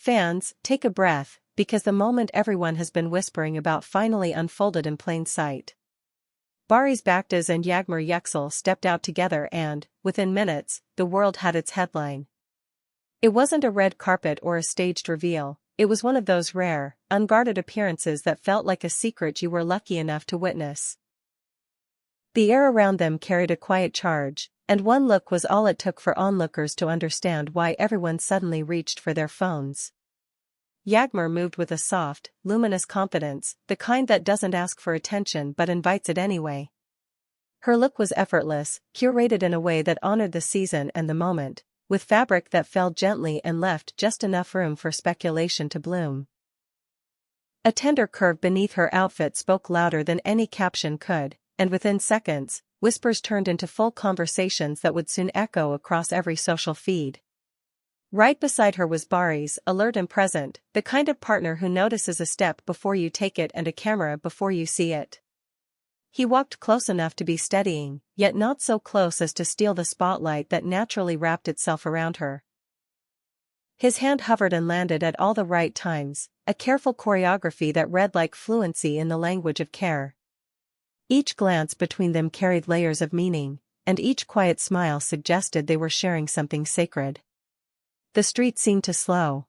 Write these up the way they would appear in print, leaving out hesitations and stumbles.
Fans, take a breath, because the moment everyone has been whispering about finally unfolded in plain sight. Barış Baktas and Yağmur Yüksel stepped out together and, within minutes, the world had its headline. It wasn't a red carpet or a staged reveal, it was one of those rare, unguarded appearances that felt like a secret you were lucky enough to witness. The air around them carried a quiet charge, and one look was all it took for onlookers to understand why everyone suddenly reached for their phones. Yağmur moved with a soft, luminous confidence, the kind that doesn't ask for attention but invites it anyway. Her look was effortless, curated in a way that honored the season and the moment, with fabric that fell gently and left just enough room for speculation to bloom. A tender curve beneath her outfit spoke louder than any caption could, and within seconds, whispers turned into full conversations that would soon echo across every social feed. Right beside her was Barış, alert and present, the kind of partner who notices a step before you take it and a camera before you see it. He walked close enough to be steadying, yet not so close as to steal the spotlight that naturally wrapped itself around her. His hand hovered and landed at all the right times, a careful choreography that read like fluency in the language of care. Each glance between them carried layers of meaning, and each quiet smile suggested they were sharing something sacred. The street seemed to slow.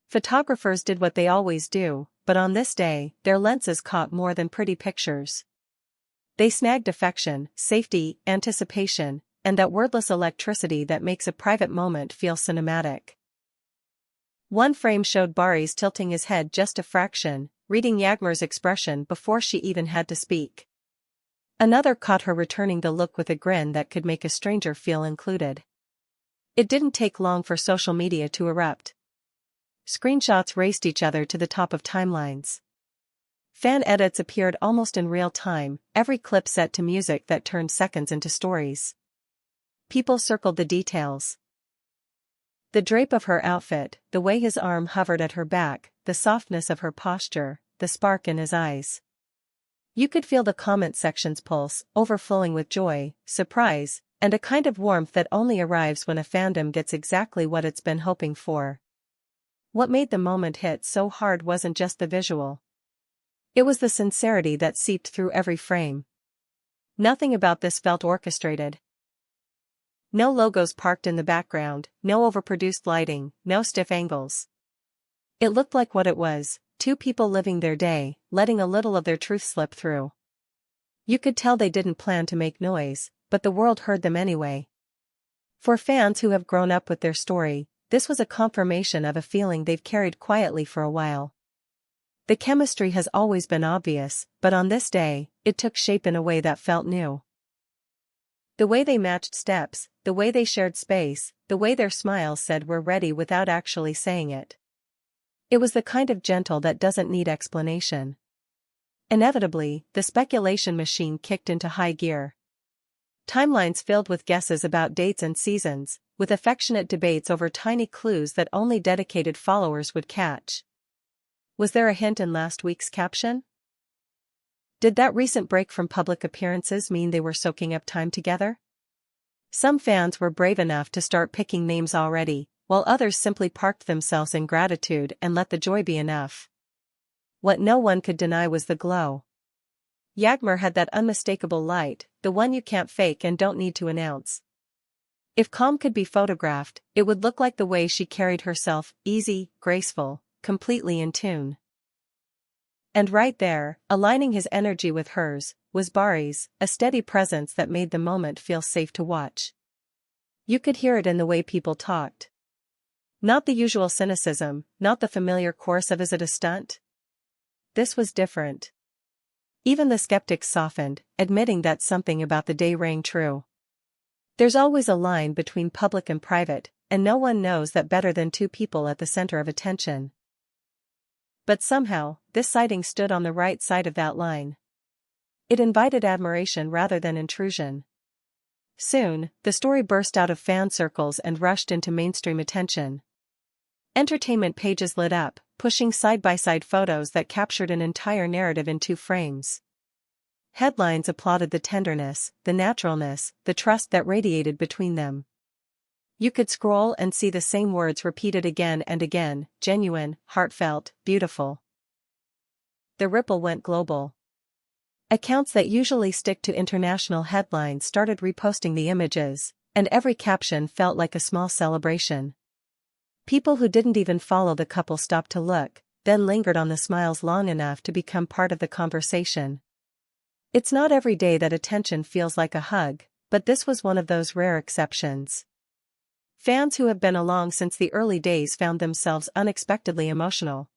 Photographers did what they always do, but on this day, their lenses caught more than pretty pictures. They snagged affection, safety, anticipation, and that wordless electricity that makes a private moment feel cinematic. One frame showed Barış tilting his head just a fraction, reading Yağmur's expression before she even had to speak. Another caught her returning the look with a grin that could make a stranger feel included. It didn't take long for social media to erupt. Screenshots raced each other to the top of timelines. Fan edits appeared almost in real time, every clip set to music that turned seconds into stories. People circled the details. The drape of her outfit, the way his arm hovered at her back, the softness of her posture, the spark in his eyes. You could feel the comment section's pulse, overflowing with joy, surprise, and a kind of warmth that only arrives when a fandom gets exactly what it's been hoping for. What made the moment hit so hard wasn't just the visual. It was the sincerity that seeped through every frame. Nothing about this felt orchestrated. No logos parked in the background, no overproduced lighting, no stiff angles. It looked like what it was, two people living their day, letting a little of their truth slip through. You could tell they didn't plan to make noise, but the world heard them anyway. For fans who have grown up with their story, this was a confirmation of a feeling they've carried quietly for a while. The chemistry has always been obvious, but on this day, it took shape in a way that felt new. The way they matched steps, the way they shared space, the way their smiles said we're ready without actually saying it. It was the kind of gentle that doesn't need explanation. Inevitably, the speculation machine kicked into high gear. Timelines filled with guesses about dates and seasons, with affectionate debates over tiny clues that only dedicated followers would catch. Was there a hint in last week's caption? Did that recent break from public appearances mean they were soaking up time together? Some fans were brave enough to start picking names already, while others simply parked themselves in gratitude and let the joy be enough. What no one could deny was the glow. Yağmur had that unmistakable light, the one you can't fake and don't need to announce. If calm could be photographed, it would look like the way she carried herself, easy, graceful, completely in tune. And right there, aligning his energy with hers, was Barış, a steady presence that made the moment feel safe to watch. You could hear it in the way people talked. Not the usual cynicism, not the familiar chorus of "is it a stunt?" This was different. Even the skeptics softened, admitting that something about the day rang true. There's always a line between public and private, and no one knows that better than two people at the center of attention. But somehow, this sighting stood on the right side of that line. It invited admiration rather than intrusion. Soon, the story burst out of fan circles and rushed into mainstream attention. Entertainment pages lit up, pushing side-by-side photos that captured an entire narrative in 2 frames. Headlines applauded the tenderness, the naturalness, the trust that radiated between them. You could scroll and see the same words repeated again and again: genuine, heartfelt, beautiful. The ripple went global. Accounts that usually stick to international headlines started reposting the images, and every caption felt like a small celebration. People who didn't even follow the couple stopped to look, then lingered on the smiles long enough to become part of the conversation. It's not every day that attention feels like a hug, but this was one of those rare exceptions. Fans who have been along since the early days found themselves unexpectedly emotional.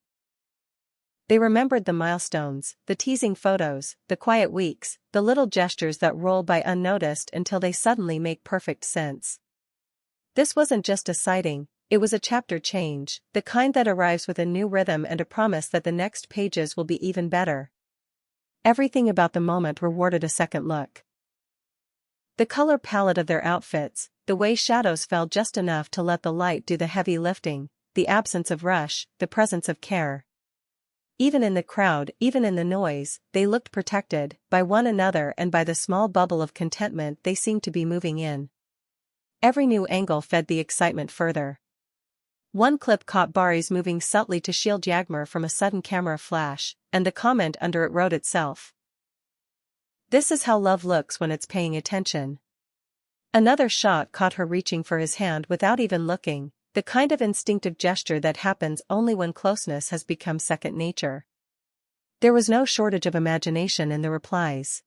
They remembered the milestones, the teasing photos, the quiet weeks, the little gestures that roll by unnoticed until they suddenly make perfect sense. This wasn't just a sighting, it was a chapter change, the kind that arrives with a new rhythm and a promise that the next pages will be even better. Everything about the moment rewarded a second look. The color palette of their outfits, the way shadows fell just enough to let the light do the heavy lifting, the absence of rush, the presence of care. Even in the crowd, even in the noise, they looked protected, by one another and by the small bubble of contentment they seemed to be moving in. Every new angle fed the excitement further. One clip caught Barış moving subtly to shield Yağmur from a sudden camera flash, and the comment under it wrote itself. "This is how love looks when it's paying attention." Another shot caught her reaching for his hand without even looking, the kind of instinctive gesture that happens only when closeness has become second nature. There was no shortage of imagination in the replies.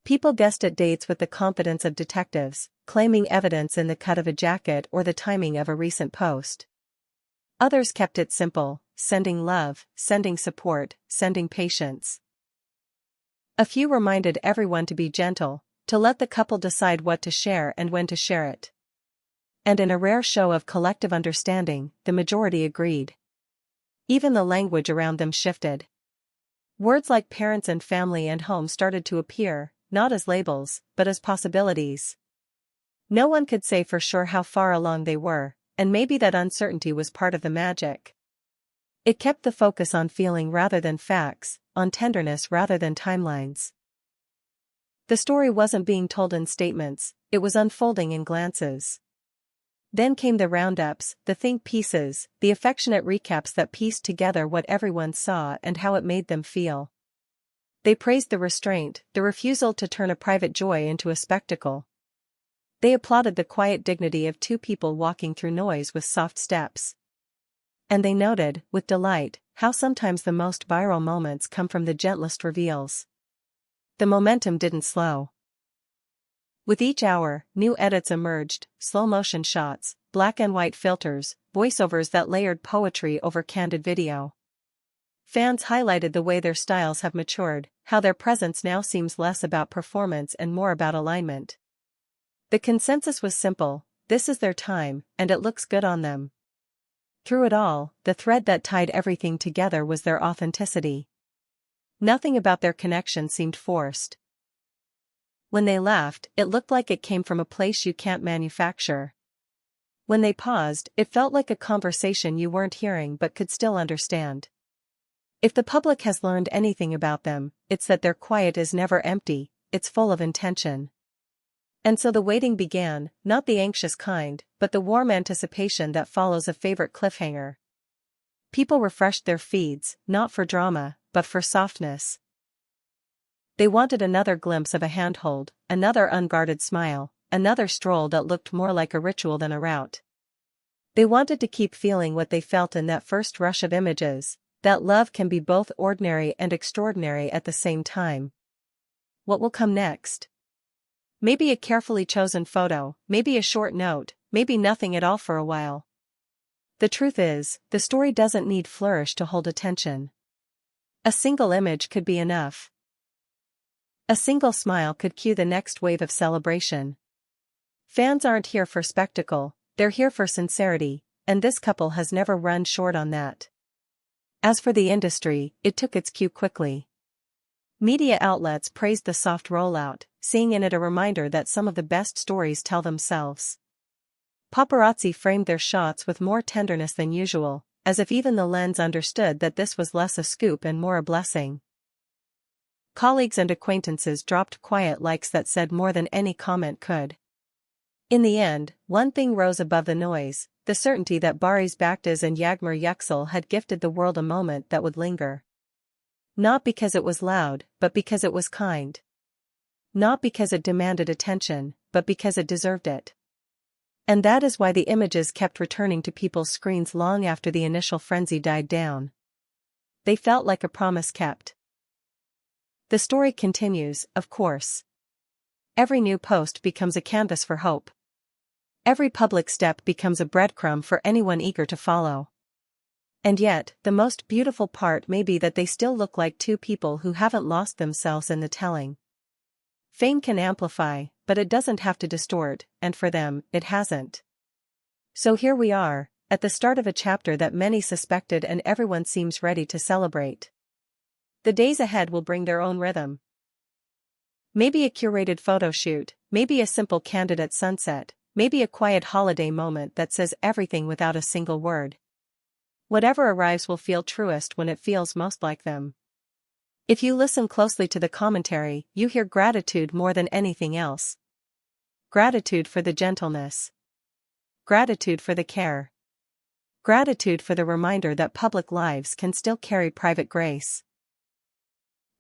People guessed at dates with the confidence of detectives, claiming evidence in the cut of a jacket or the timing of a recent post. Others kept it simple, sending love, sending support, sending patience. A few reminded everyone to be gentle, to let the couple decide what to share and when to share it. And in a rare show of collective understanding, the majority agreed. Even the language around them shifted. Words like parents and family and home started to appear, not as labels, but as possibilities. No one could say for sure how far along they were, and maybe that uncertainty was part of the magic. It kept the focus on feeling rather than facts, on tenderness rather than timelines. The story wasn't being told in statements, it was unfolding in glances. Then came the roundups, the think pieces, the affectionate recaps that pieced together what everyone saw and how it made them feel. They praised the restraint, the refusal to turn a private joy into a spectacle. They applauded the quiet dignity of two people walking through noise with soft steps. And they noted, with delight, how sometimes the most viral moments come from the gentlest reveals. The momentum didn't slow. With each hour, new edits emerged, slow-motion shots, black and white filters, voiceovers that layered poetry over candid video. Fans highlighted the way their styles have matured, how their presence now seems less about performance and more about alignment. The consensus was simple: this is their time, and it looks good on them. Through it all, the thread that tied everything together was their authenticity. Nothing about their connection seemed forced. When they laughed, it looked like it came from a place you can't manufacture. When they paused, it felt like a conversation you weren't hearing but could still understand. If the public has learned anything about them, it's that their quiet is never empty, it's full of intention. And so the waiting began, not the anxious kind, but the warm anticipation that follows a favorite cliffhanger. People refreshed their feeds, not for drama, but for softness. They wanted another glimpse of a handhold, another unguarded smile, another stroll that looked more like a ritual than a route. They wanted to keep feeling what they felt in that first rush of images, that love can be both ordinary and extraordinary at the same time. What will come next? Maybe a carefully chosen photo, maybe a short note, maybe nothing at all for a while. The truth is, the story doesn't need flourish to hold attention. A single image could be enough. A single smile could cue the next wave of celebration. Fans aren't here for spectacle, they're here for sincerity, and this couple has never run short on that. As for the industry, it took its cue quickly. Media outlets praised the soft rollout, seeing in it a reminder that some of the best stories tell themselves. Paparazzi framed their shots with more tenderness than usual, as if even the lens understood that this was less a scoop and more a blessing. Colleagues and acquaintances dropped quiet likes that said more than any comment could. In the end, one thing rose above the noise, the certainty that Barış Baktas and Yağmur Yüksel had gifted the world a moment that would linger. Not because it was loud, but because it was kind. Not because it demanded attention, but because it deserved it. And that is why the images kept returning to people's screens long after the initial frenzy died down. They felt like a promise kept. The story continues, of course. Every new post becomes a canvas for hope. Every public step becomes a breadcrumb for anyone eager to follow. And yet, the most beautiful part may be that they still look like two people who haven't lost themselves in the telling. Fame can amplify, but it doesn't have to distort, and for them, it hasn't. So here we are, at the start of a chapter that many suspected and everyone seems ready to celebrate. The days ahead will bring their own rhythm. Maybe a curated photo shoot, maybe a simple candid sunset, maybe a quiet holiday moment that says everything without a single word. Whatever arrives will feel truest when it feels most like them. If you listen closely to the commentary, you hear gratitude more than anything else. Gratitude for the gentleness. Gratitude for the care. Gratitude for the reminder that public lives can still carry private grace.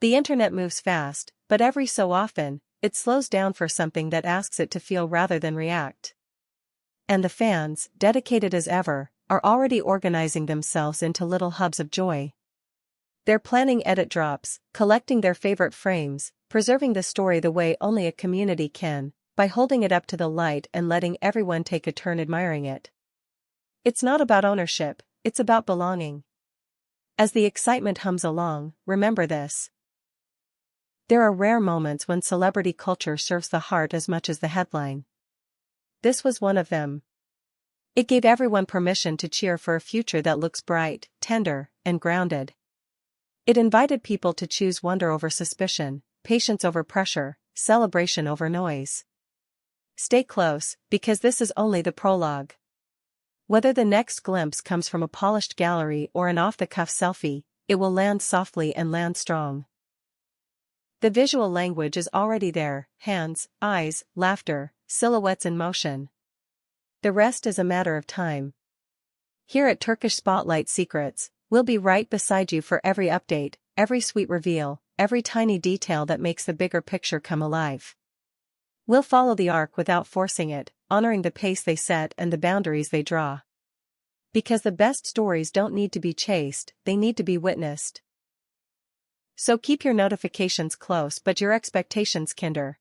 The internet moves fast, but every so often, it slows down for something that asks it to feel rather than react. And the fans, dedicated as ever, are already organizing themselves into little hubs of joy. They're planning edit drops, collecting their favorite frames, preserving the story the way only a community can, by holding it up to the light and letting everyone take a turn admiring it. It's not about ownership, it's about belonging. As the excitement hums along, remember this. There are rare moments when celebrity culture serves the heart as much as the headline. This was one of them. It gave everyone permission to cheer for a future that looks bright, tender, and grounded. It invited people to choose wonder over suspicion, patience over pressure, celebration over noise. Stay close, because this is only the prologue. Whether the next glimpse comes from a polished gallery or an off-the-cuff selfie, it will land softly and land strong. The visual language is already there, hands, eyes, laughter, silhouettes in motion. The rest is a matter of time. Here at Turkish Spotlight Secrets, we'll be right beside you for every update, every sweet reveal, every tiny detail that makes the bigger picture come alive. We'll follow the arc without forcing it, honoring the pace they set and the boundaries they draw. Because the best stories don't need to be chased, they need to be witnessed. So keep your notifications close but your expectations kinder.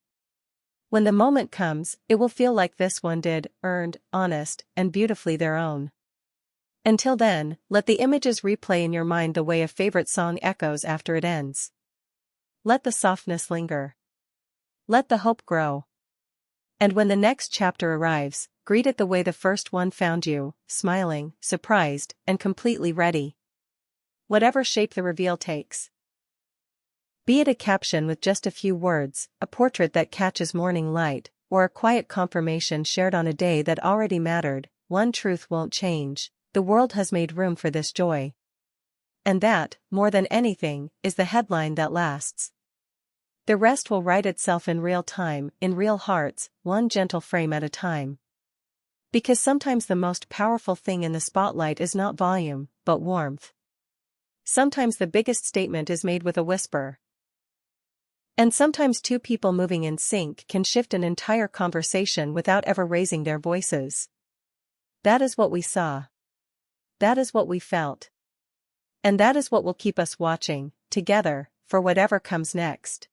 When the moment comes, it will feel like this one did, earned, honest, and beautifully their own. Until then, let the images replay in your mind the way a favorite song echoes after it ends. Let the softness linger. Let the hope grow. And when the next chapter arrives, greet it the way the first one found you, smiling, surprised, and completely ready. Whatever shape the reveal takes. Be it a caption with just a few words, a portrait that catches morning light, or a quiet confirmation shared on a day that already mattered, one truth won't change. The world has made room for this joy. And that, more than anything, is the headline that lasts. The rest will write itself in real time, in real hearts, one gentle frame at a time. Because sometimes the most powerful thing in the spotlight is not volume, but warmth. Sometimes the biggest statement is made with a whisper. And sometimes two people moving in sync can shift an entire conversation without ever raising their voices. That is what we saw. That is what we felt. And that is what will keep us watching, together, for whatever comes next.